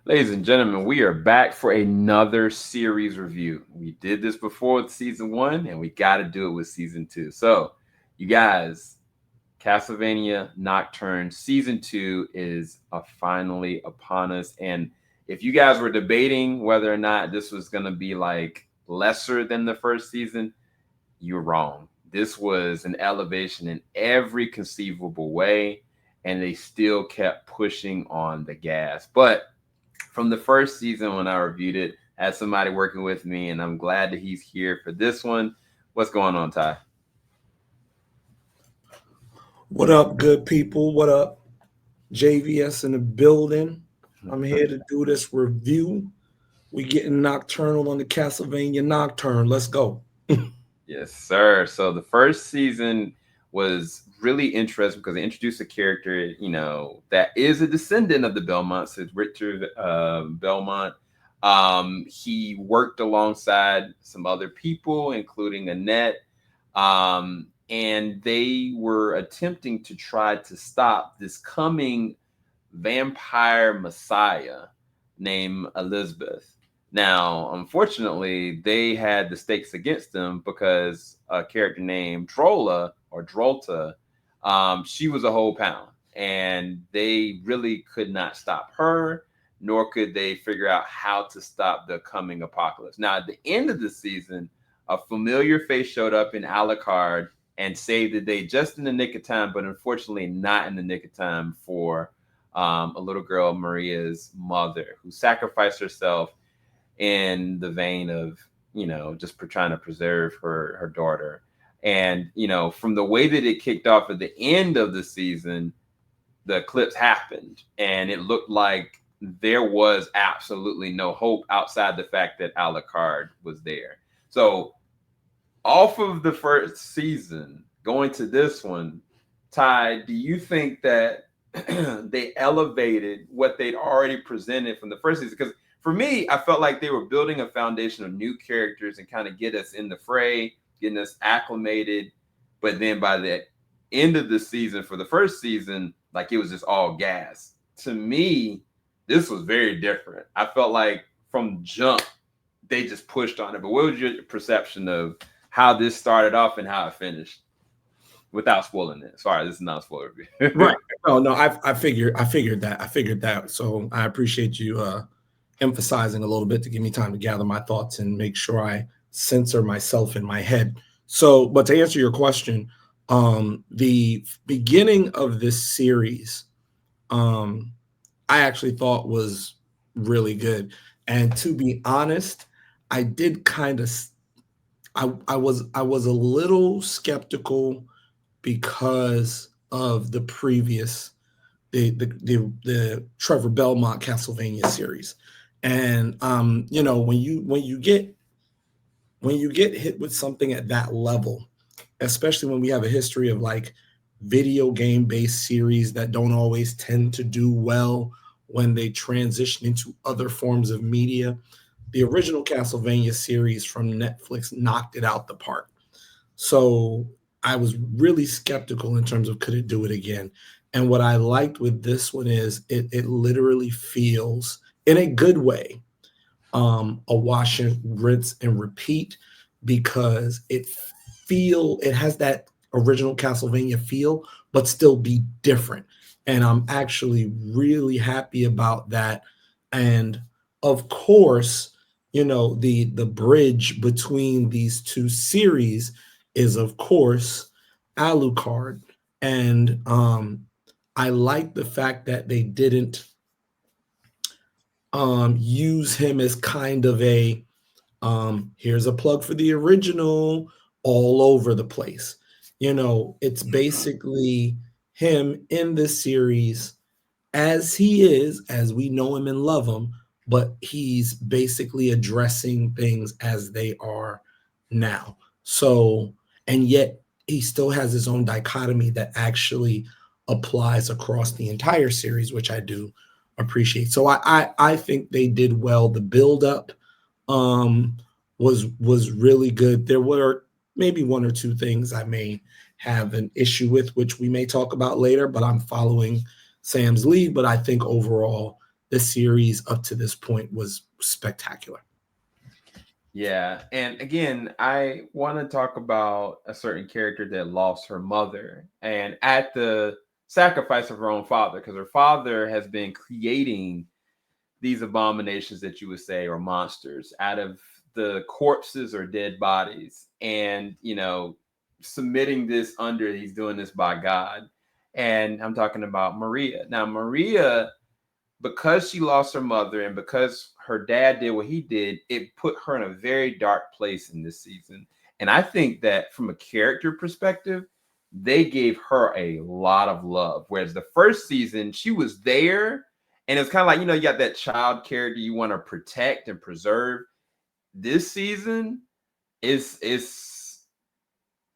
Ladies and gentlemen, we are back for another series review. We did this before with season one, and we got to do it with season two. So, you guys, Castlevania Nocturne season two is finally upon us. And if you guys were debating whether or not this was going to be like lesser than the first season, you're wrong. This was an elevation in every conceivable way, and they still kept pushing on the gas. But from the first season when I reviewed it, I had somebody working with me, and I'm glad that he's here for this one. What's going on, Ty? What up, good people? What up? JVS in the building. I'm here to do this review. We getting nocturnal on the Castlevania Nocturne. Let's go. Yes, sir. So the first season was really interesting because they introduced a character, that is a descendant of the Belmonts. It's Richter Belmont. He worked alongside some other people, including Annette, and they were attempting to try to stop this coming vampire messiah named Elizabeth. Now, unfortunately, they had the stakes against them because a character named Drola or Drolta, she was a whole pound, and they really could not stop her, nor could they figure out how to stop the coming apocalypse. Now, at the end of the season, a familiar face showed up in Alucard and saved the day just in the nick of time, but unfortunately not in the nick of time for a little girl, Maria's mother, who sacrificed herself in the vein of just trying to preserve her daughter. And from the way that it kicked off at the end of the season, the eclipse happened, and it looked like there was absolutely no hope outside the fact that Alucard was there. So off of the first season going to this one, Ty, do you think that they elevated what they'd already presented from the first season? Because for me, I felt like they were building a foundation of new characters and kind of get us in the fray, getting us acclimated. But then by the end of the season, for the first season, like it was just all gas. To me, this was very different. I felt like from jump, they just pushed on it. But what was your perception of how this started off and how it finished? Without spoiling it. Sorry, this is not a spoiler review. Right. No, I figured that. So I appreciate you emphasizing a little bit to give me time to gather my thoughts and make sure I censor myself in my head. So, but to answer your question, the beginning of this series, I actually thought was really good. And to be honest, I did kind of, I was a little skeptical because of the previous the Trevor Belmont Castlevania series. And when you get hit with something at that level, especially when we have a history of like video game based series that don't always tend to do well when they transition into other forms of media, the original Castlevania series from Netflix knocked it out the park. So I was really skeptical in terms of could it do it again. And what I liked with this one is it literally feels in a good way a wash and rinse and repeat, because it has that original Castlevania feel, but still be different. And I'm actually really happy about that. And of course, the bridge between these two series is of course Alucard. And I like the fact that they didn't use him as kind of a here's a plug for the original all over the place. It's basically him in this series as he is, as we know him and love him, but he's basically addressing things as they are now. So, and yet he still has his own dichotomy that actually applies across the entire series, which I do appreciate. So I think they did well. The build up was really good. There were maybe one or two things I may have an issue with, which we may talk about later, but I'm following Sam's lead. But I think overall the series up to this point was spectacular. Yeah, and again, I want to talk about a certain character that lost her mother, and at the sacrifice of her own father, because her father has been creating these abominations that you would say are monsters out of the corpses or dead bodies, and submitting this under, he's doing this by God. And I'm talking about Maria. Now Maria, because she lost her mother and because her dad did what he did, it put her in a very dark place in this season. And I think that from a character perspective, they gave her a lot of love. Whereas the first season, she was there, and it's kind of like, you got that child character you want to protect and preserve. This season is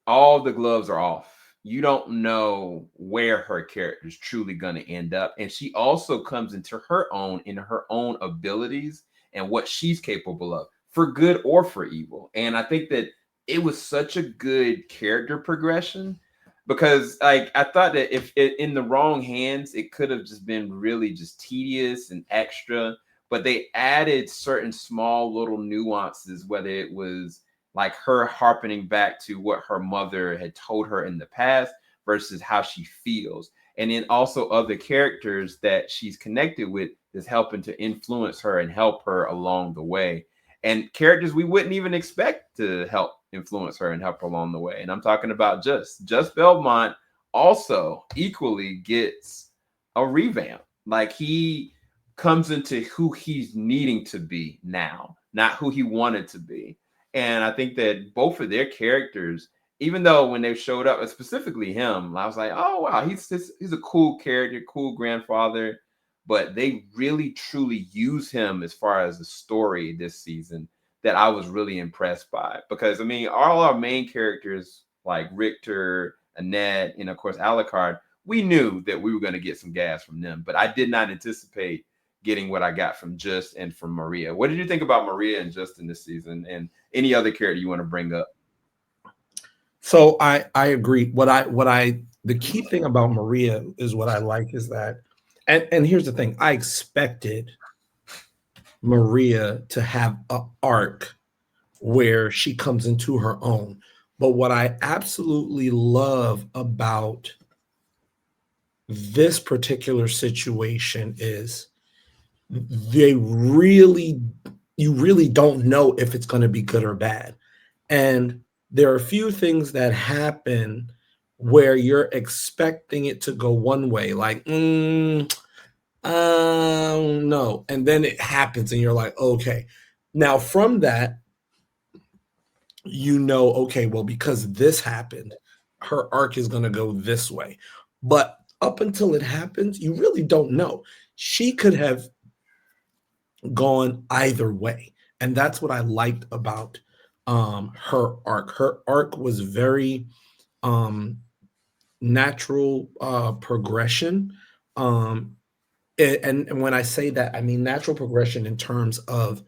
all the gloves are off. You don't know where her character is truly going to end up. And she also comes into her own in her own abilities and what she's capable of, for good or for evil. And I think that it was such a good character progression, because like I thought that if it in the wrong hands, it could have just been really just tedious and extra. But they added certain small little nuances, whether it was like her harkening back to what her mother had told her in the past versus how she feels. And then also other characters that she's connected with is helping to influence her and help her along the way. And characters we wouldn't even expect to help influence her and help her along the way. And I'm talking about Just Belmont also equally gets a revamp. Like he comes into who he's needing to be now, not who he wanted to be. And I think that both of their characters, even though when they showed up, and specifically him, I was like, oh wow, he's a cool character, cool grandfather. But they really truly use him as far as the story this season, that I was really impressed by. Because I mean, all our main characters like Richter, Annette, and of course Alucard, we knew that we were going to get some gas from them, but I did not anticipate getting what I got from Just and from Maria. What did you think about Maria and Just in this season, and any other character you want to bring up? So I agree. The key thing about Maria is what I like is that, and here's the thing, I expected Maria to have an arc where she comes into her own. But what I absolutely love about this particular situation is you really don't know if it's going to be good or bad. And there are a few things that happen where you're expecting it to go one way, like, no. And then it happens and you're like, okay. Now from that, okay, well, because this happened, her arc is going to go this way. But up until it happens, you really don't know. She could have gone either way. And that's what I liked about her arc. Her arc was very natural progression. And when I say that, I mean natural progression in terms of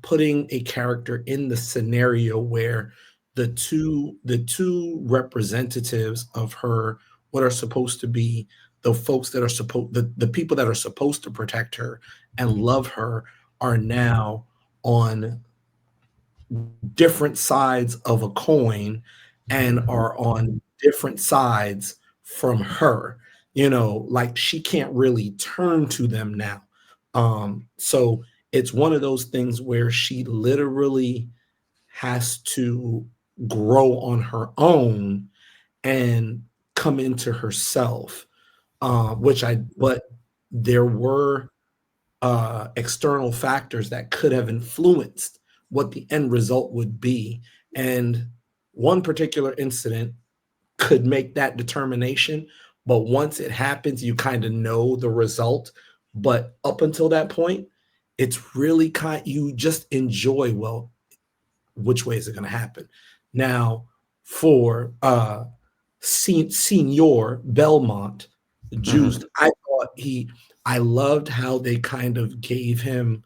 putting a character in the scenario where the two representatives of her, what are supposed to be the folks that are the people that are supposed to protect her and love her, are now on different sides of a coin and are on different sides from her. Like she can't really turn to them now. So it's one of those things where she literally has to grow on her own and come into herself, but there were external factors that could have influenced what the end result would be. And one particular incident could make that determination. But once it happens, you kind of know the result. But up until that point, it's really you just enjoy, well, which way is it going to happen? Now, for Senior Belmont, Juiced, I loved how they kind of gave him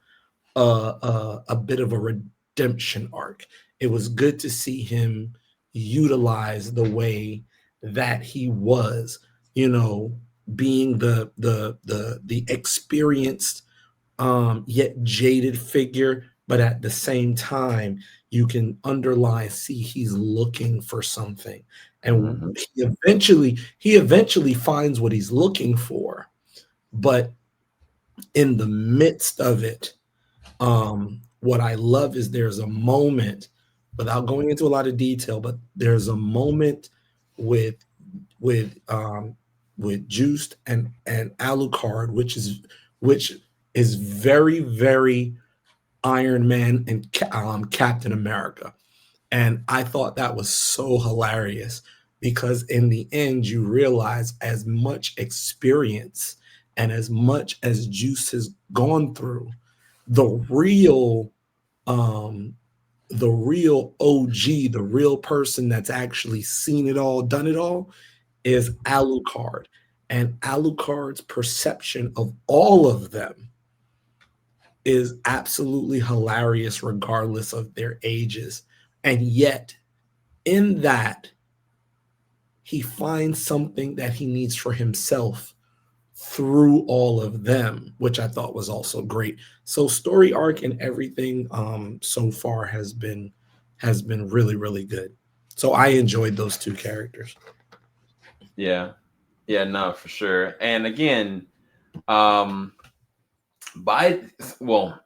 a bit of a redemption arc. It was good to see him utilize the way that he was, being the experienced yet jaded figure, but at the same time, you can underline see he's looking for something, and Mhm. he eventually finds what he's looking for, but in the midst of it, what I love is there's a moment, without going into a lot of detail, but there's a moment with with um with Juiced and Alucard, which is very, very Iron Man and Captain America. And I thought that was so hilarious because in the end, you realize as much experience and as much as Juice has gone through, the real um the real OG, the real person that's actually seen it all, done it all, is Alucard. And Alucard's perception of all of them is absolutely hilarious, regardless of their ages. And yet, in that, he finds something that he needs for himself through all of them, which I thought was also great. So story arc and everything so far has been really, really good. So I enjoyed those two characters. Yeah. Yeah, no, for sure. And again, um by well,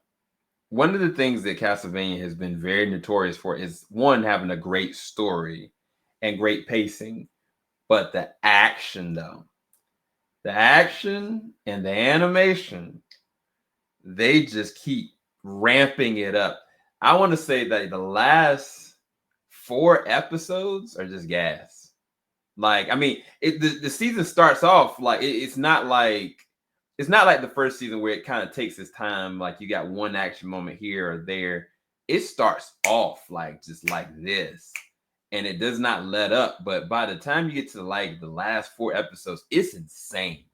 one of the things that Castlevania has been very notorious for is one having a great story and great pacing, but the action though. The action and the animation, they just keep ramping it up. I want to say that the last 4 episodes are just gas. Like, I mean, the season starts off like it's not like the first season where it kind of takes its time. Like you got one action moment here or there. It starts off like just like this, and it does not let up. But by the time you get to like the last 4 episodes, it's insane.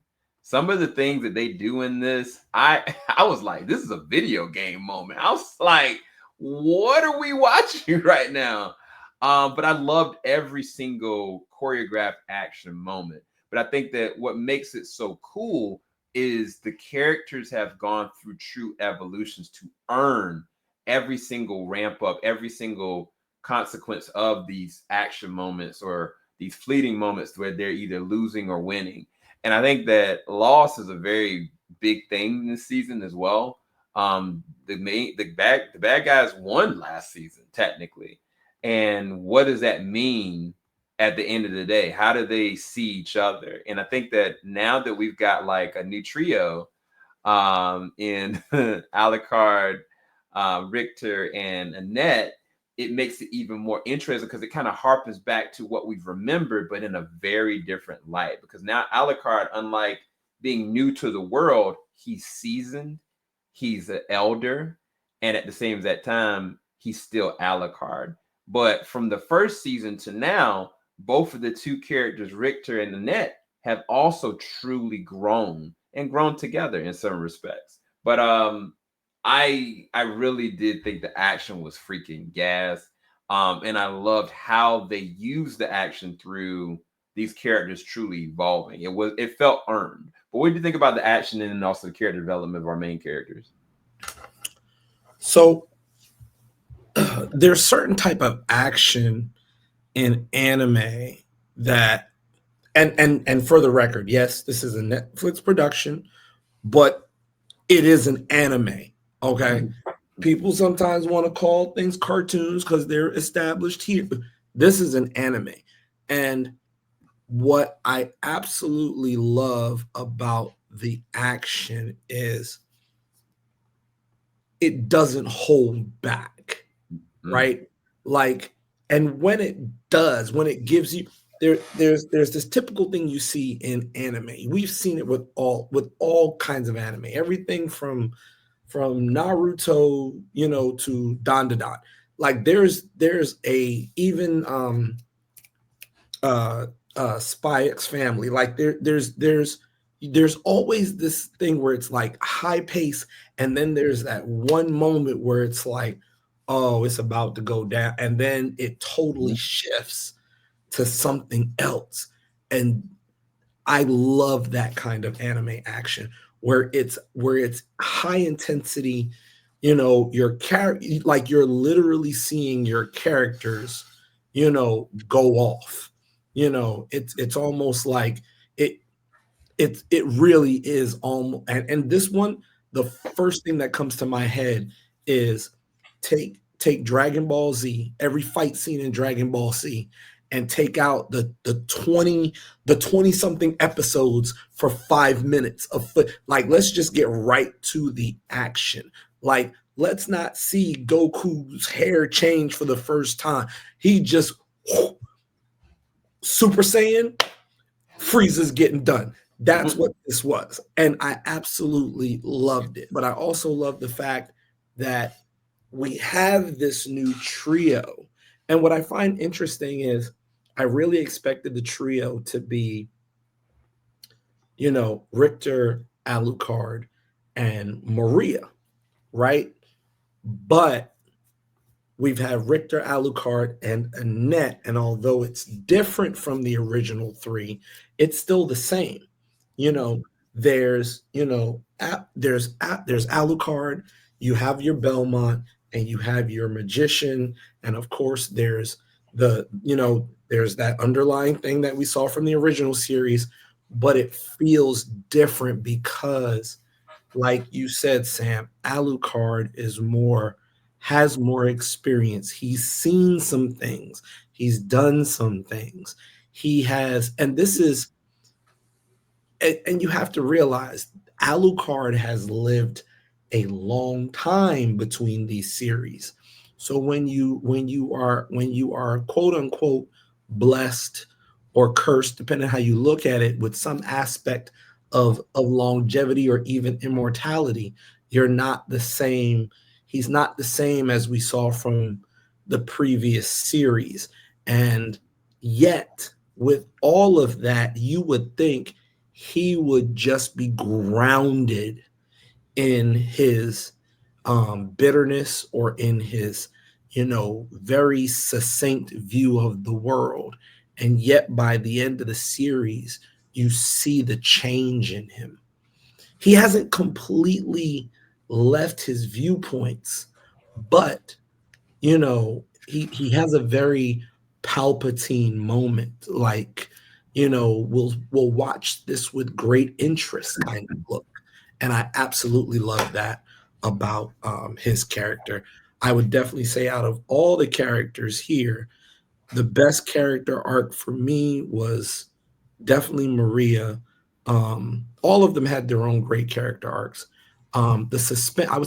Some of the things that they do in this, I was like, this is a video game moment. I was like, what are we watching right now? But I loved every single choreographed action moment. But I think that what makes it so cool is the characters have gone through true evolutions to earn every single ramp up, every single consequence of these action moments or these fleeting moments where they're either losing or winning. And I think that loss is a very big thing this season as well. The bad guys won last season technically, and what does that mean at the end of the day? How do they see each other? And I think that now that we've got like a new trio in Alucard, Richter, and Annette, it makes it even more interesting because it kind of harpens back to what we've remembered, but in a very different light. Because now Alucard, unlike being new to the world, he's seasoned, he's an elder, and at the same that time, he's still Alucard. But from the first season to now, both of the two characters, Richter and Annette, have also truly grown and grown together in some respects. But I really did think the action was freaking gas. And I loved how they used the action through these characters truly evolving. It felt earned. But what do you think about the action and then also the character development of our main characters? So there's certain type of action in anime that, and for the record, yes, this is a Netflix production, but it is an anime. Okay. People sometimes want to call things cartoons because they're established here. This is an anime. And what I absolutely love about the action is it doesn't hold back, Mm. right? Like, and when it does, when it gives you there's this typical thing you see in anime. We've seen it with all kinds of anime, everything from Naruto, to Don Da Don. Like there's a even Spy X Family. Like there's always this thing where it's like high pace, and then there's that one moment where it's like, oh, it's about to go down, and then it totally shifts to something else. And I love that kind of anime action where it's high intensity. You know, your character, like you're literally seeing your characters, you know, go off. You know, it's almost like it it really is almost, and this one, the first thing that comes to my head is take Dragon Ball Z, every fight scene in Dragon Ball Z, and take out the 20 something episodes for 5 minutes of like, let's just get right to the action. Like, let's not see Goku's hair change for the first time. He just Super Saiyan, Frieza's getting done. That's what this was. And I absolutely loved it. But I also love the fact that we have this new trio. And what I find interesting is I really expected the trio to be, you know, Richter, Alucard, and Maria, right? But we've had Richter, Alucard, and Annette. And although it's different from the original three, it's still the same. You know, there's Alucard, you have your Belmont, and you have your magician, and of course there's there's that underlying thing that we saw from the original series, but it feels different because, like you said, Sam, Alucard has more experience. He's seen some things. He's done some things. He has, and this is, and you have to realize Alucard has lived a long time between these series. So when you are quote unquote blessed or cursed, depending on how you look at it, with some aspect of longevity or even immortality, you're not the same. He's not the same as we saw from the previous series. And yet, with all of that, you would think he would just be grounded in his bitterness or in his, very succinct view of the world. And yet, by the end of the series, you see the change in him. He hasn't completely left his viewpoints, but he has a very Palpatine moment, like, we'll watch this with great interest kind of look. And I absolutely love that about his character. I would definitely say, out of all the characters here, the best character arc for me was definitely Maria. All of them had their own great character arcs. I would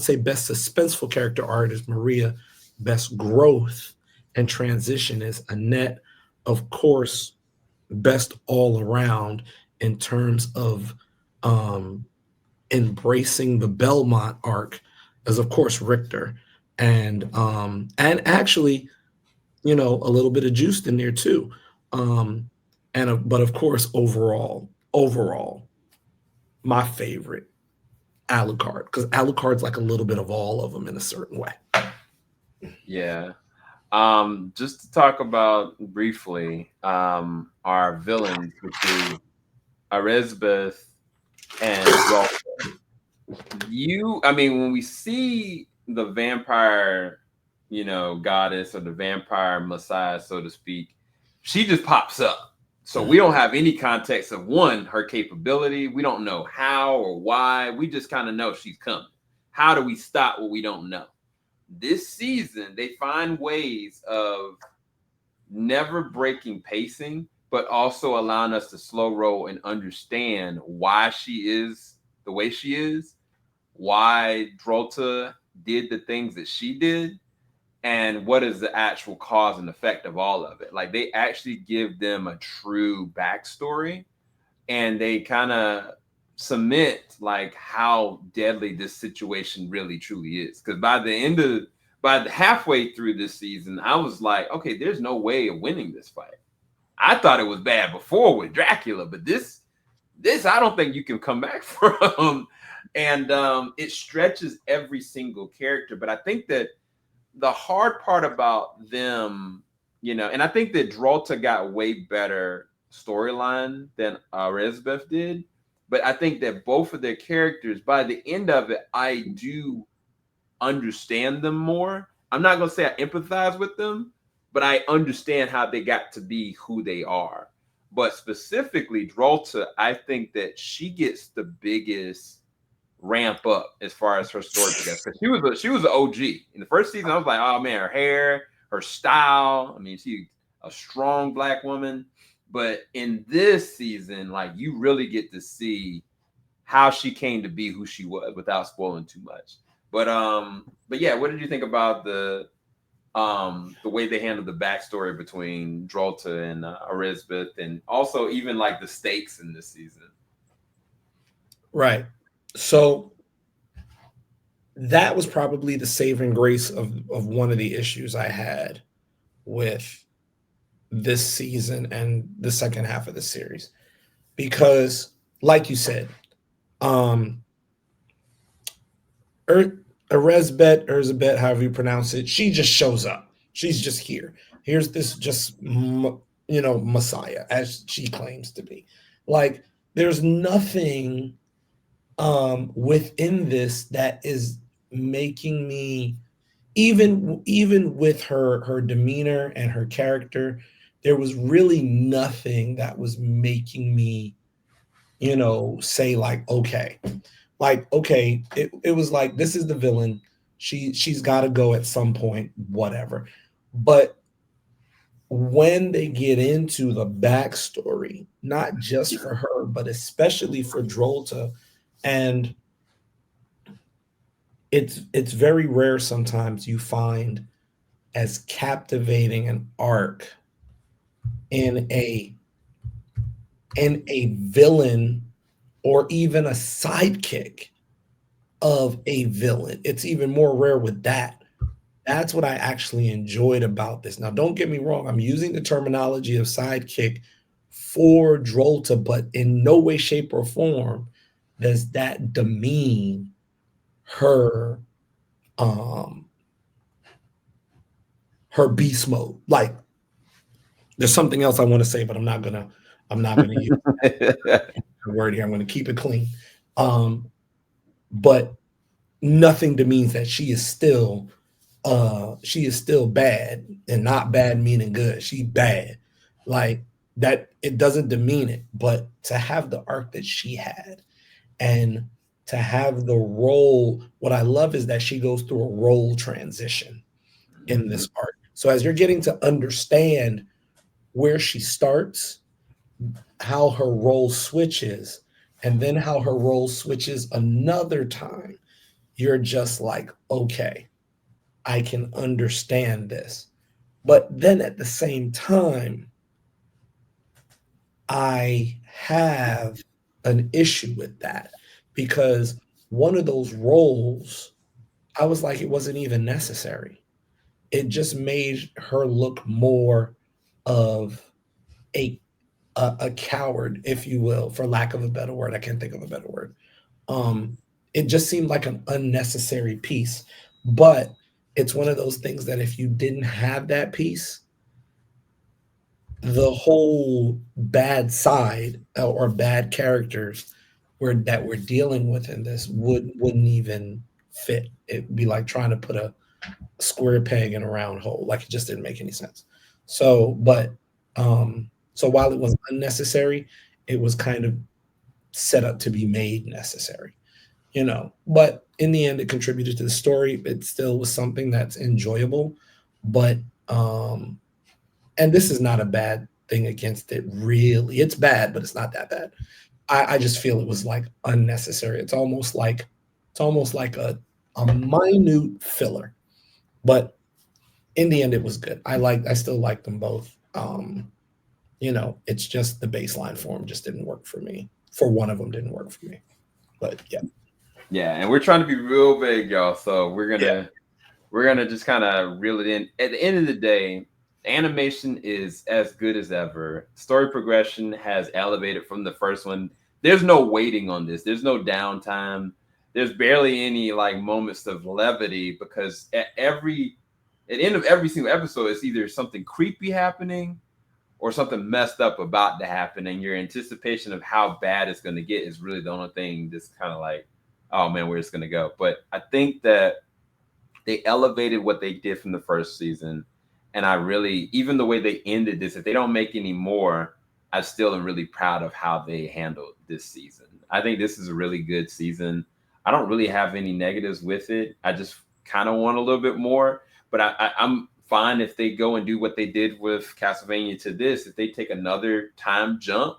say best suspenseful character arc is Maria. Best growth and transition is Annette. Of course, best all around in terms of embracing the Belmont arc is, of course, Richter. And actually, a little bit of Juiced in there too. But of course, overall, my favorite, Alucard, because Alucard's like a little bit of all of them in a certain way. Yeah. Just to talk about briefly our villains, which is Erzsebet and when we see the vampire, goddess, or the vampire messiah, so to speak, she just pops up. So we don't have any context of her capability. We don't know how or why. We just kind of know she's coming. How do we stop what we don't know? This season, they find ways of never breaking pacing, but also allowing us to slow roll and understand why she is the way she is, why Drolta did the things that she did, and what is the actual cause and effect of all of it. Like, they actually give them a true backstory, and they kind of cement like how deadly this situation really truly is. Because by the halfway through this season, I was like, okay, there's no way of winning this fight. I thought it was bad before with Dracula, but this I don't think you can come back from. And it stretches every single character. But I think that the hard part about them, and I think that Drolta got way better storyline than Erzsebet did. But I think that both of their characters, by the end of it, I do understand them more. I'm not gonna say I empathize with them, but I understand how they got to be who they are. But specifically, Drolta, I think that she gets the biggest ramp up as far as her story progresses. Because she was an OG in the first season. I was like, oh man, her hair, her style. I mean, she's a strong black woman. But in this season, like you really get to see how she came to be who she was without spoiling too much. But yeah, what did you think about the way they handled the backstory between Drolta and Erzsebet, and also even like the stakes in this season? Right. So that was probably the saving grace of one of the issues I had with this season and the second half of the series. Because, like you said, um Erzsebet, however you pronounce it, she just shows up. She's just here. Here's this just Messiah, as she claims to be. Like, there's nothing within this that is making me, even with her demeanor and her character, there was really nothing that was making me say like, okay, it was like, this is the villain, she's got to go at some point, whatever. But when they get into the backstory, not just for her but especially for Drolta, and it's very rare sometimes you find as captivating an arc in a villain, or even a sidekick of a villain. It's even more rare with that. That's what I actually enjoyed about this. Now, don't get me wrong, I'm using the terminology of sidekick for Drolta, but in no way, shape, or form does that demean her her beast mode. Like, there's something else I want to say, but I'm not gonna use the word here. I'm gonna keep it clean. But nothing demeans that she is still bad, and not bad meaning good. She bad. Like, that, it doesn't demean it. But to have the arc that she had, and to have the role, what I love is that she goes through a role transition in this arc. So as you're getting to understand where she starts, how her role switches, and then how her role switches another time, you're just like, okay, I can understand this. But then at the same time, I have an issue with that, because one of those roles, I was like, it wasn't even necessary. It just made her look more of a a coward, if you will, for lack of a better word. I can't think of a better word. It just seemed like an unnecessary piece. But it's one of those things that if you didn't have that piece, the whole bad side, or bad characters that we're dealing with in this wouldn't even fit. It'd be like trying to put a square peg in a round hole. Like, it just didn't make any sense. So while it was unnecessary, it was kind of set up to be made necessary, But in the end, it contributed to the story. It still was something that's enjoyable. But and this is not a bad thing against it, really. It's bad, but it's not that bad. I just feel it was like unnecessary. It's almost like a minute filler. But in the end, it was good. I still like them both. It's just the baseline form just didn't work for me. For one of them, didn't work for me. But yeah. Yeah, and we're trying to be real vague, y'all. So we're gonna just kind of reel it in. At the end of the day, animation is as good as ever. Story progression has elevated from the first one. There's no waiting on this. There's no downtime. There's barely any like moments of levity, because at the end of every single episode, it's either something creepy happening, or something messed up about to happen, and your anticipation of how bad it's going to get is really the only thing that's kind of like, oh man, where's it's going to go. But I think that they elevated what they did from the first season, and I really, even the way they ended this, if they don't make any more, I still am really proud of how they handled this season. I think this is a really good season. I don't really have any negatives with it. I just kind of want a little bit more, but I'm fine if they go and do what they did with Castlevania to this. If they take another time jump,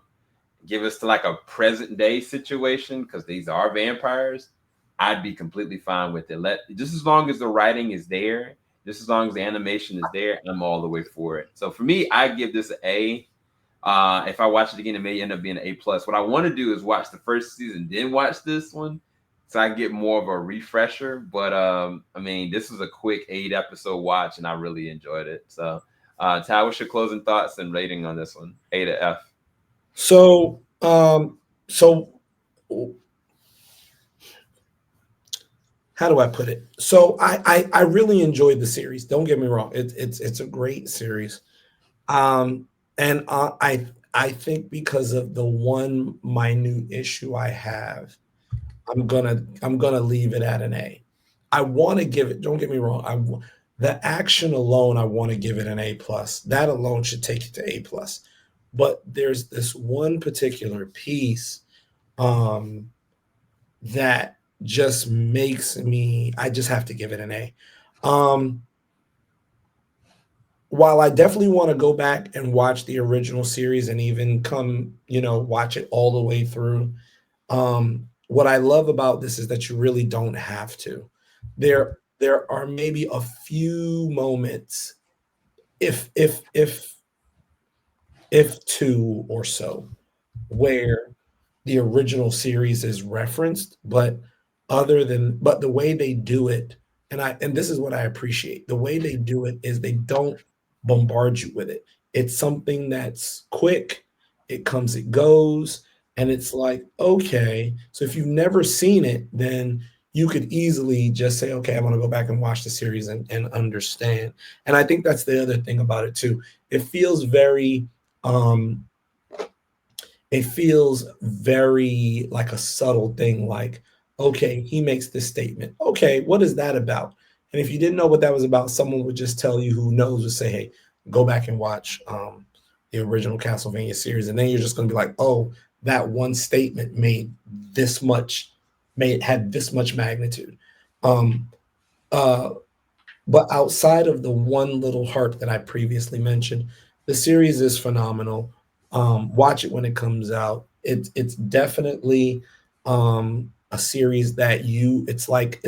give us to like a present day situation, because these are vampires, I'd be completely fine with it. Just as long as the writing is there, just as long as the animation is there, I'm all the way for it. So for me, I give this an A. If I watch it again, it may end up being an A plus. What I want to do is watch the first season, then watch this one, so I get more of a refresher. But I mean, this was a quick 8-episode watch, and I really enjoyed it. So, Ty, what's your closing thoughts and rating on this one? A to F. So, how do I put it? So I really enjoyed the series. Don't get me wrong. It's a great series. And I think because of the one minute issue I have, I'm gonna leave it at an A. I want to give it. Don't get me wrong. The action alone, I want to give it an A plus. That alone should take it to A plus. But there's this one particular piece that just makes me. I just have to give it an A. While I definitely want to go back and watch the original series and even come, watch it all the way through. What I love about this is that you really don't have to. There are maybe a few moments, if two or so, where the original series is referenced, but the way they do it, and this is what I appreciate. The way they do it is they don't bombard you with it. It's something that's quick, it comes, it goes, and it's like, okay. So if you've never seen it, then you could easily just say, okay, I'm going to go back and watch the series and understand. And I think that's the other thing about it too. It feels very like a subtle thing, like, okay, he makes this statement. Okay, what is that about? And if you didn't know what that was about, someone would just tell you who knows, would say, hey, go back and watch the original Castlevania series. And then you're just going to be like, oh, that one statement had this much magnitude. But outside of the one little heart that I previously mentioned, the series is phenomenal. Watch it when it comes out. It's definitely a series that it's like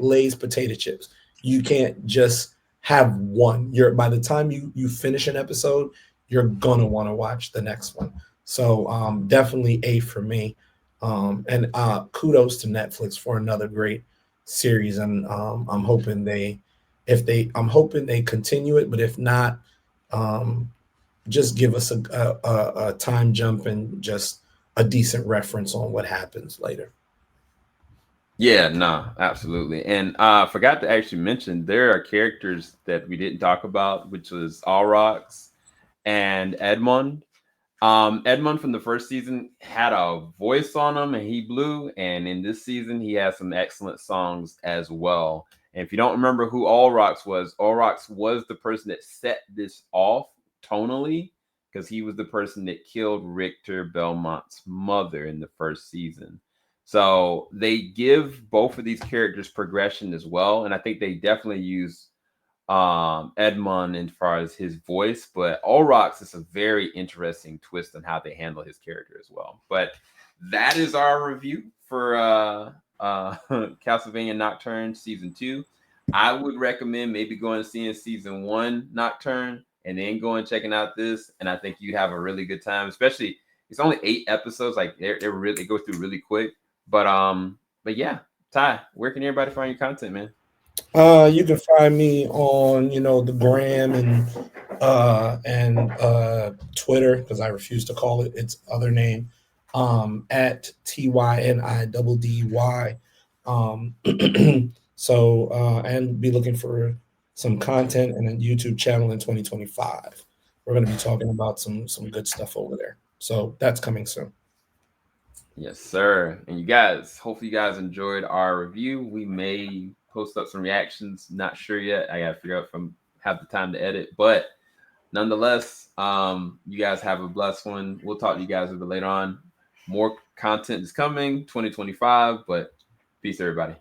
Lay's potato chips. You can't just have one. By the time you finish an episode, you're gonna want to watch the next one. So definitely A for me. And kudos to Netflix for another great series. And I'm hoping they continue it, but if not, just give us a time jump and just a decent reference on what happens later. Yeah, no, absolutely. And I forgot to actually mention, there are characters that we didn't talk about, which was Alrox and Edmund. Edmund from the first season had a voice on him and he blew. And in this season, he has some excellent songs as well. And if you don't remember who Alrox was the person that set this off tonally, because he was the person that killed Richter Belmont's mother in the first season. So they give both of these characters progression as well. And I think they definitely use Edmund as far as his voice, but Alrox is a very interesting twist on how they handle his character as well. But that is our review for Castlevania Nocturne Season 2. I would recommend maybe going and seeing Season 1 Nocturne and then going checking out this. And I think you'd have a really good time, especially it's only 8 episodes. Like they really go through really quick. But yeah, Ty, where can everybody find your content, man? You can find me on, the gram and Twitter, because I refuse to call it its other name, at TYNIDDY. So and be looking for some content and a YouTube channel in 2025. we're going to be talking about some good stuff over there. So that's coming soon. Yes, sir. And you guys, hopefully you guys enjoyed our review. We may post up some reactions. Not sure yet. I gotta figure out if I have the time to edit. But nonetheless, you guys have a blessed one. We'll talk to you guys a bit later on. More content is coming 2025, but peace, everybody.